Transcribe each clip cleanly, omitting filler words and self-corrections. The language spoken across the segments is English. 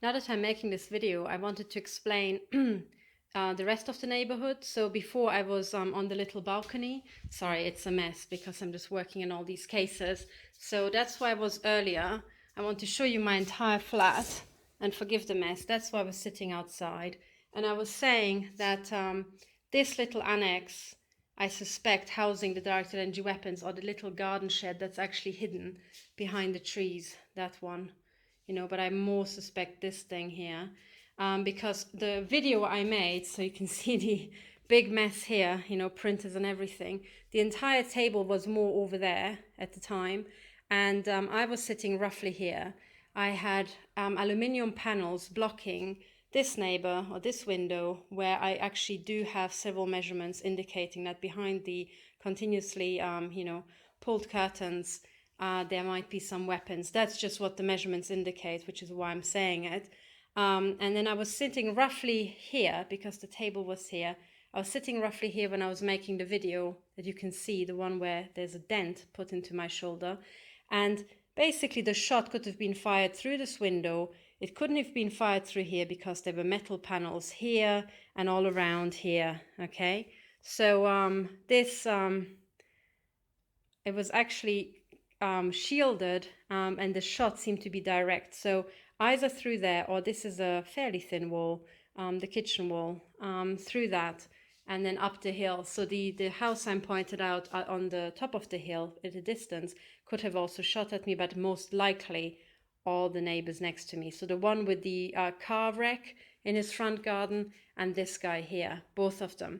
Now that I'm making this video, I wanted to explain the rest of the neighborhood. So before I was on the little balcony. Sorry, it's a mess because I'm just working in all these cases. So that's why I was earlier. I want to show you my entire flat, and forgive the mess. That's why I was sitting outside. And I was saying that this little annex, I suspect, housing the directed energy weapons, or the little garden shed that's actually hidden behind the trees, that one. But I more suspect this thing here, because the video I made, so you can see the big mess here, printers and everything. The entire table was more over there at the time, and I was sitting roughly here. I had aluminium panels blocking this neighbor or this window, where I actually do have several measurements indicating that behind the continuously, pulled curtains, there might be some weapons. That's just what the measurements indicate, which is why I'm saying it. And then I was sitting roughly here because the table was here. I was sitting roughly here when I was making the video that you can see, the one where there's a dent put into my shoulder. And basically the shot could have been fired through this window. It couldn't have been fired through here because there were metal panels here and all around here, okay? So it was actually shielded, and the shot seemed to be direct. So either through there, or this is a fairly thin wall, the kitchen wall, through that, and then up the hill. So the house I'm pointed out on the top of the hill at a distance could have also shot at me, but most likely all the neighbors next to me. So the one with the car wreck in his front garden, and this guy here, both of them.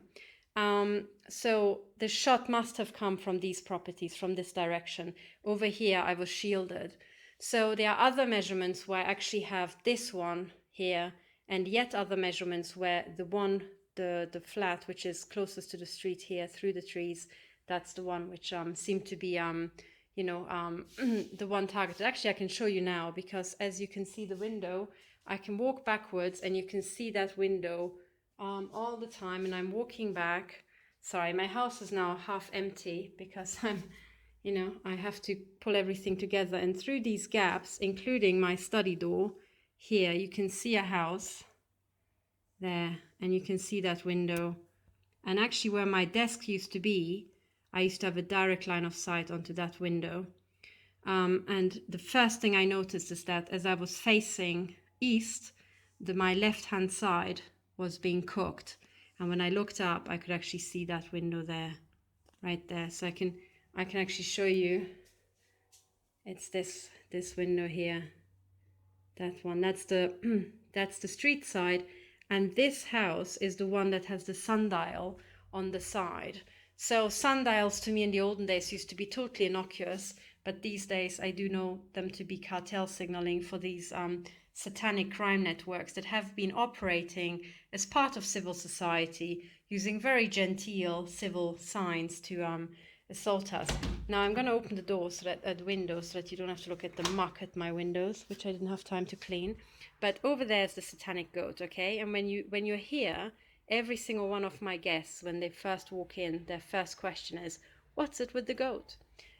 So the shot must have come from these properties, from this direction. Over here, I was shielded. So there are other measurements where I actually have this one here, and yet other measurements where the flat, which is closest to the street here through the trees, that's the one which seemed to be, the one targeted. Actually, I can show you now, because as you can see the window, I can walk backwards and you can see that window all the time, and I'm walking back. Sorry, my house is now half empty because I have to pull everything together, and through these gaps, including my study door here, you can see a house there, and you can see that window. And actually where my desk used to be, I used to have a direct line of sight onto that window. And the first thing I noticed is that as I was facing east, my left-hand side was being cooked. And when I looked up, I could actually see that window there, right there. So I can actually show you. It's this window here. That one. That's the that's the street side, and this house is the one that has the sundial on the side. So sundials to me in the olden days used to be totally innocuous, but these days I do know them to be cartel signaling for these satanic crime networks that have been operating as part of civil society, using very genteel civil signs to assault us. Now I'm going to open the door the window so that you don't have to look at the muck at my windows, which I didn't have time to clean. But over there is the satanic goat, okay? And when you're here, every single one of my guests, when they first walk in, their first question is, "What's it with the goat?"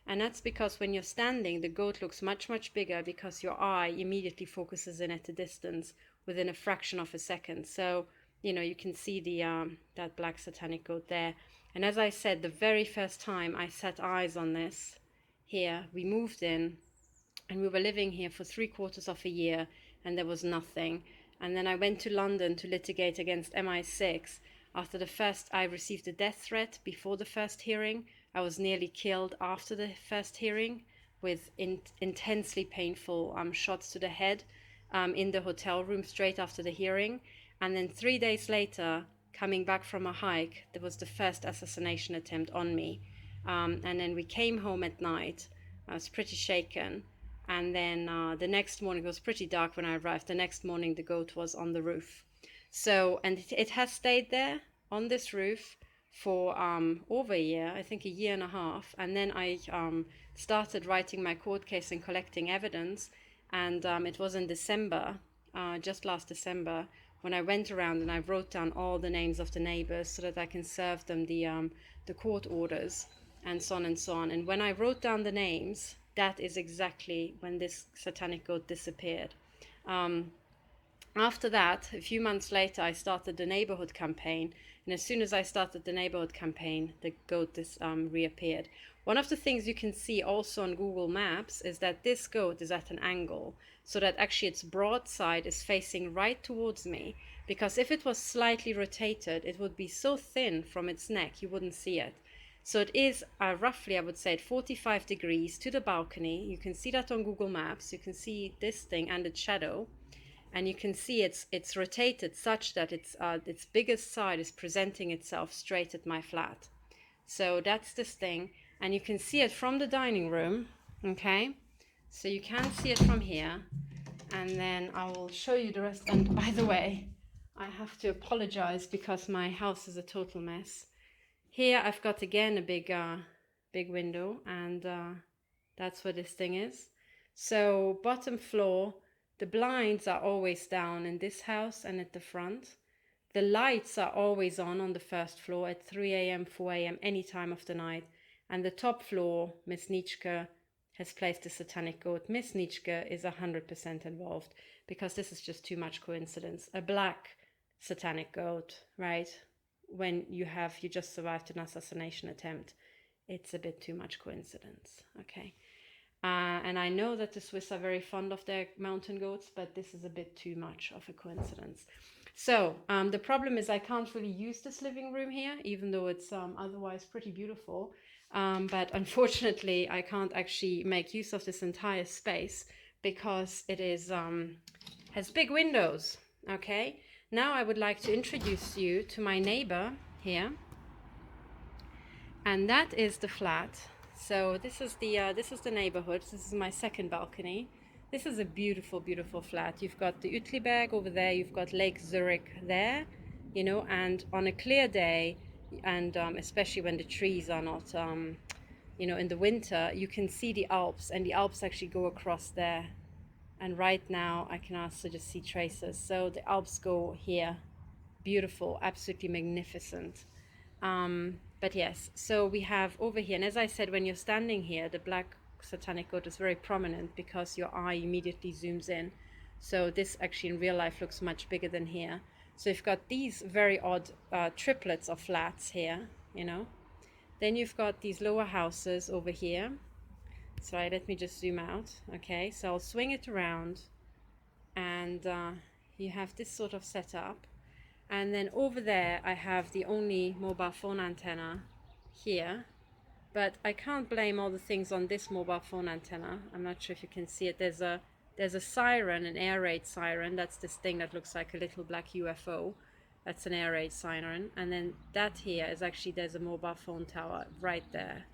And that's because when you're standing, the goat looks much, much bigger because your eye immediately focuses in at a distance within a fraction of a second. So, you can see that black satanic goat there. And as I said, the very first time I set eyes on this here, we moved in and we were living here for 3/4 of a year, and there was nothing. And then I went to London to litigate against MI6. After I received a death threat before the first hearing. I was nearly killed after the first hearing with intensely painful shots to the head in the hotel room straight after the hearing. And then 3 days later, coming back from a hike, there was the first assassination attempt on me. And then we came home at night. I was pretty shaken. And then the next morning, it was pretty dark when I arrived. The next morning, the goat was on the roof. So, and it has stayed there on this roof for over a year, I think a year and a half. And then I started writing my court case and collecting evidence. And it was in December, just last December, when I went around and I wrote down all the names of the neighbors so that I can serve them the court orders and so on and so on. And when I wrote down the names, that is exactly when this satanic goat disappeared. After that, a few months later, I started the Neighbourhood campaign. And as soon as I started the Neighbourhood campaign, the goat reappeared. One of the things you can see also on Google Maps is that this goat is at an angle, so that actually its broad side is facing right towards me. Because if it was slightly rotated, it would be so thin from its neck, you wouldn't see it. So it is roughly, I would say, at 45 degrees to the balcony. You can see that on Google Maps. You can see this thing and its shadow. And you can see it's rotated such that its biggest side is presenting itself straight at my flat. So that's this thing, and you can see it from the dining room. Okay, so you can see it from here, and then I will show you the rest. And by the way, I have to apologize because my house is a total mess. Here I've got again a big window, and that's what this thing is. So bottom floor, the blinds are always down in this house and at the front. The lights are always on the first floor at 3 a.m., 4 a.m., any time of the night. And the top floor, Miss Nitschke has placed a satanic goat. Miss Nitschke is 100% involved because this is just too much coincidence. A black satanic goat, right? When you just survived an assassination attempt, it's a bit too much coincidence, okay? And I know that the Swiss are very fond of their mountain goats, but this is a bit too much of a coincidence. So the problem is I can't really use this living room here, even though it's otherwise pretty beautiful. But unfortunately, I can't actually make use of this entire space because it is has big windows, okay? Now I would like to introduce you to my neighbor here. And that is the flat. So this is the neighborhood. This is my second balcony. This is a beautiful, beautiful flat. You've got the Uetliberg over there. You've got Lake Zurich there, you know, and on a clear day, and especially when the trees are not, you know, in the winter, you can see the Alps, and the Alps actually go across there. And right now, I can also just see traces. So the Alps go here. Beautiful, absolutely magnificent. But yes, so we have over here, and as I said, when you're standing here, the black satanic goat is very prominent because your eye immediately zooms in. So this actually in real life looks much bigger than here. So you've got these very odd triplets of flats here, you know. Then you've got these lower houses over here. Sorry, let me just zoom out. Okay, so I'll swing it around, and you have this sort of setup. And then over there, I have the only mobile phone antenna here. But I can't blame all the things on this mobile phone antenna. I'm not sure if you can see it. There's a siren, an air raid siren. That's this thing that looks like a little black UFO. That's an air raid siren. And then that here is actually, there's a mobile phone tower right there.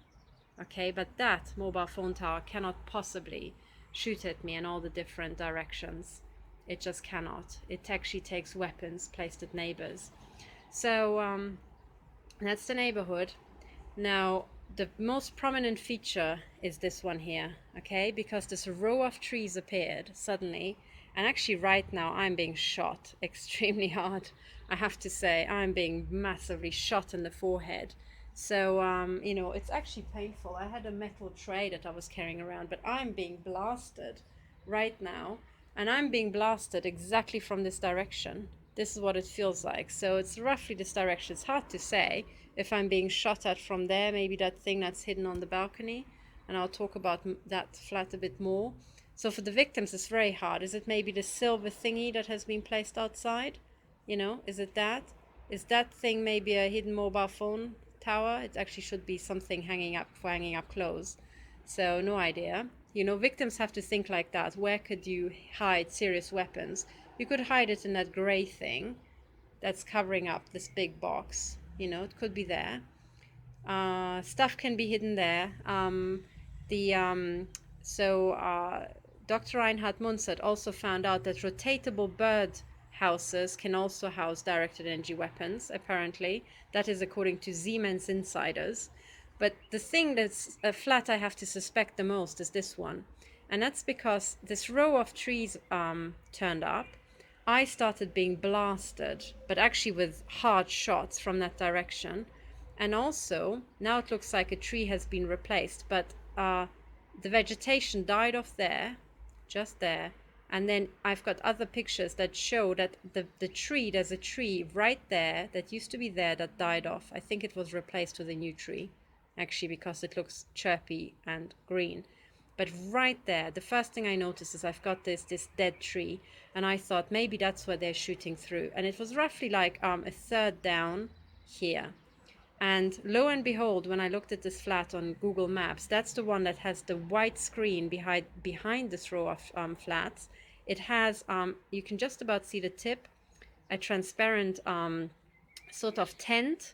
Okay, but that mobile phone tower cannot possibly shoot at me in all the different directions. It just cannot. It actually takes weapons placed at neighbors. So that's the neighborhood. Now, the most prominent feature is this one here, okay? Because this row of trees appeared suddenly, and actually right now I'm being shot extremely hard. I have to say, I'm being massively shot in the forehead. So, you know, it's actually painful. I had a metal tray that I was carrying around, but I'm being blasted right now. And I'm being blasted exactly from this direction. This is what it feels like. So it's roughly this direction. It's hard to say if I'm being shot at from there, maybe that thing that's hidden on the balcony. And I'll talk about that flat a bit more. So for the victims, it's very hard. Is it maybe the silver thingy that has been placed outside? You know, is it that? Is that thing maybe a hidden mobile phone tower? It actually should be something hanging up for hanging up clothes. So no idea. You know, victims have to think like that. Where could you hide serious weapons? You could hide it in that gray thing that's covering up this big box. You know, it could be there. Stuff can be hidden there. Dr. Reinhard Munzert also found out that rotatable bird houses can also house directed energy weapons, apparently. That is according to Siemens insiders. But the thing that's a flat I have to suspect the most is this one. And that's because this row of trees turned up. I started being blasted, but actually with hard shots from that direction. And also, now it looks like a tree has been replaced, but the vegetation died off there, just there, And then I've got other pictures that show that the tree, there's a tree right there that used to be there that died off. I think it was replaced with a new tree, actually, because it looks chirpy and green. But right there, the first thing I noticed is I've got this dead tree, and I thought maybe that's where they're shooting through. And it was roughly like a third down here. And lo and behold, when I looked at this flat on Google Maps, that's the one that has the white screen behind this row of flats. It has, you can just about see the tip, a transparent sort of tent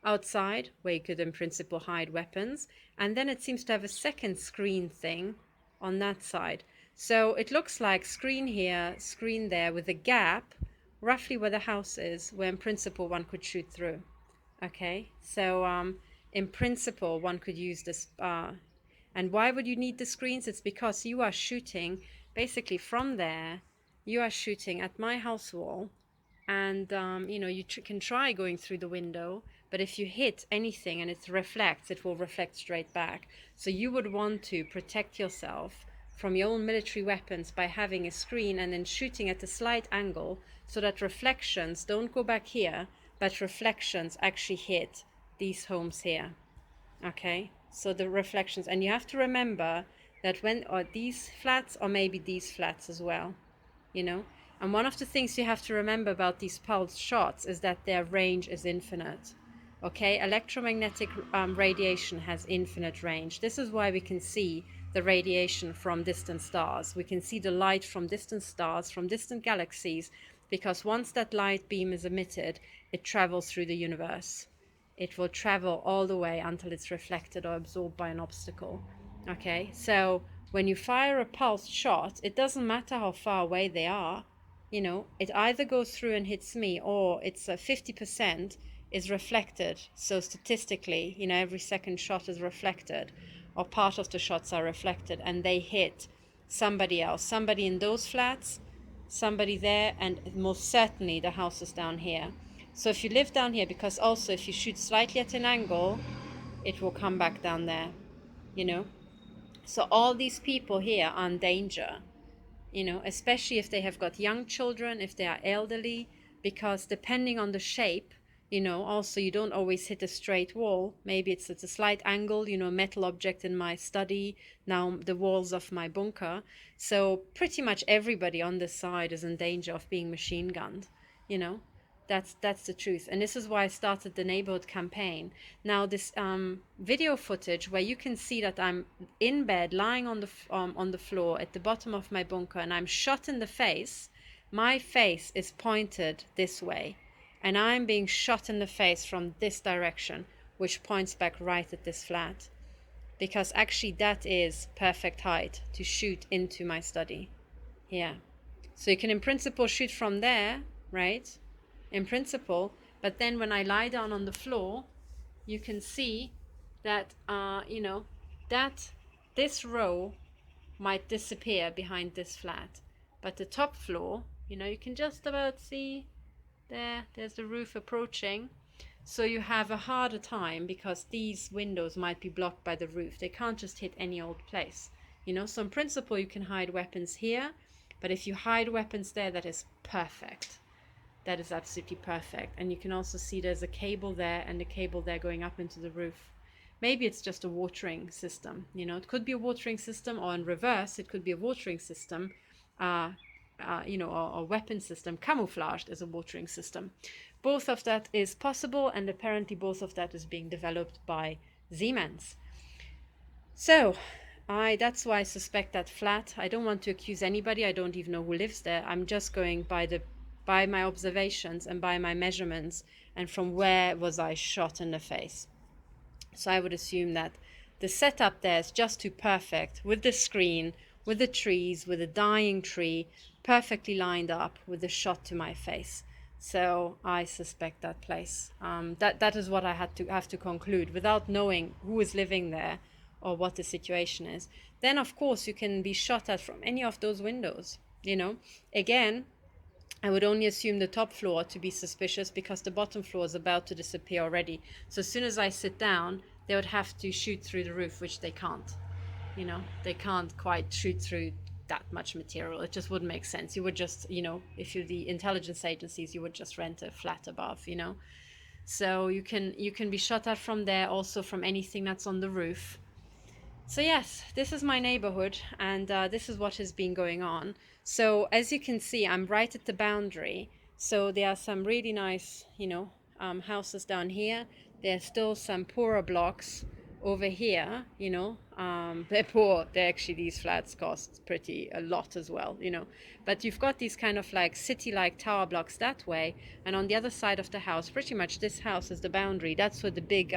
outside where you could in principle hide weapons. And then it seems to have a second screen thing on that side. So it looks like screen here, screen there, with a gap roughly where the house is, where in principle one could shoot through. Okay, so in principle, one could use this. And why would you need the screens? It's because you are shooting basically from there. You are shooting at my house wall, and you can try going through the window, but if you hit anything and it reflects, it will reflect straight back. So you would want to protect yourself from your own military weapons by having a screen and then shooting at a slight angle so that reflections don't go back here, but reflections actually hit these homes here. Okay, so the reflections, and you have to remember that when these flats, or maybe these flats as well, and one of the things you have to remember about these pulse shots is that their range is infinite. Okay, electromagnetic radiation has infinite range. This is why we can see the radiation from distant stars. We can see the light from distant stars, from distant galaxies, because once that light beam is emitted, it travels through the universe. It will travel all the way until it's reflected or absorbed by an obstacle. Okay, so when you fire a pulsed shot, it doesn't matter how far away they are. It either goes through and hits me, or it's 50% is reflected. So statistically, every second shot is reflected, or part of the shots are reflected, and they hit somebody else, somebody in those flats, somebody there, and most certainly the houses down here. So if you live down here, because also if you shoot slightly at an angle, it will come back down there, So all these people here are in danger, especially if they have got young children, if they are elderly, because depending on the shape, also you don't always hit a straight wall. Maybe it's at a slight angle, metal object in my study, now the walls of my bunker. So pretty much everybody on this side is in danger of being machine gunned, That's the truth. And this is why I started the Neighbourhood campaign. Now this video footage where you can see that I'm in bed, lying on the floor at the bottom of my bunker, and I'm shot in the face. My face is pointed this way, and I'm being shot in the face from this direction, which points back right at this flat. Because actually that is perfect height to shoot into my study here. So you can in principle shoot from there, right? In principle, but then when I lie down on the floor, you can see that that this row might disappear behind this flat, but the top floor, you can just about see there's the roof approaching. So you have a harder time because these windows might be blocked by the roof. They can't just hit any old place, so in principle you can hide weapons here, but if you hide weapons there, that is perfect. That is absolutely perfect. And you can also see there's a cable there and a cable there going up into the roof. Maybe it's just a watering system. It could be a watering system, or in reverse, it could be a watering system, or a weapon system camouflaged as a watering system. Both of that is possible, and apparently both of that is being developed by Siemens. So that's why I suspect that flat. I don't want to accuse anybody. I don't even know who lives there. I'm just going by my observations and by my measurements, and from where was I shot in the face. So I would assume that the setup there is just too perfect, with the screen, with the trees, with a dying tree, perfectly lined up with the shot to my face. So I suspect that place. That is what I have to conclude without knowing who is living there or what the situation is. Then of course you can be shot at from any of those windows. Again, I would only assume the top floor to be suspicious because the bottom floor is about to disappear already. So as soon as I sit down, they would have to shoot through the roof, which they can't. They can't quite shoot through that much material. It just wouldn't make sense. You would just, if you're the intelligence agencies, you would just rent a flat above, So you can be shot at from there, also from anything that's on the roof. So yes, this is my neighborhood, and this is what has been going on. So as you can see, I'm right at the boundary. So there are some really nice, houses down here. There's still some poorer blocks over here. They're poor. They actually, these flats cost pretty a lot as well. But you've got these kind of like city-like tower blocks that way, and on the other side of the house, pretty much this house is the boundary. That's where the big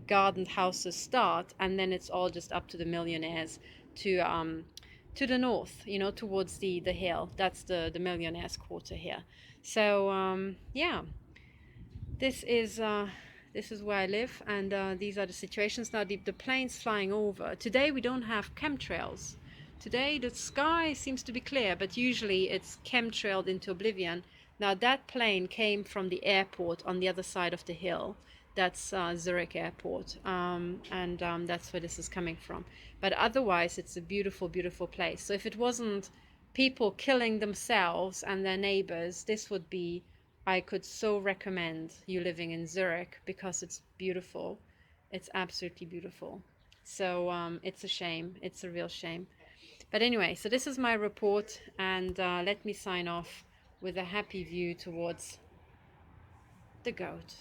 gardened houses start, and then it's all just up to the millionaires to the north, towards the hill. That's the millionaires quarter here. So yeah, this is where I live, and these are the situations. Now the planes flying over today, we don't have chemtrails. Today the sky seems to be clear, but usually it's chemtrailed into oblivion. Now that plane came from the airport on the other side of the hill. That's Zurich Airport, and that's where this is coming from. But otherwise, it's a beautiful, beautiful place. So if it wasn't people killing themselves and their neighbors, this would be, I could so recommend you living in Zurich, because it's beautiful. It's absolutely beautiful. So it's a shame. It's a real shame. But anyway, so this is my report, and let me sign off with a happy view towards the goat.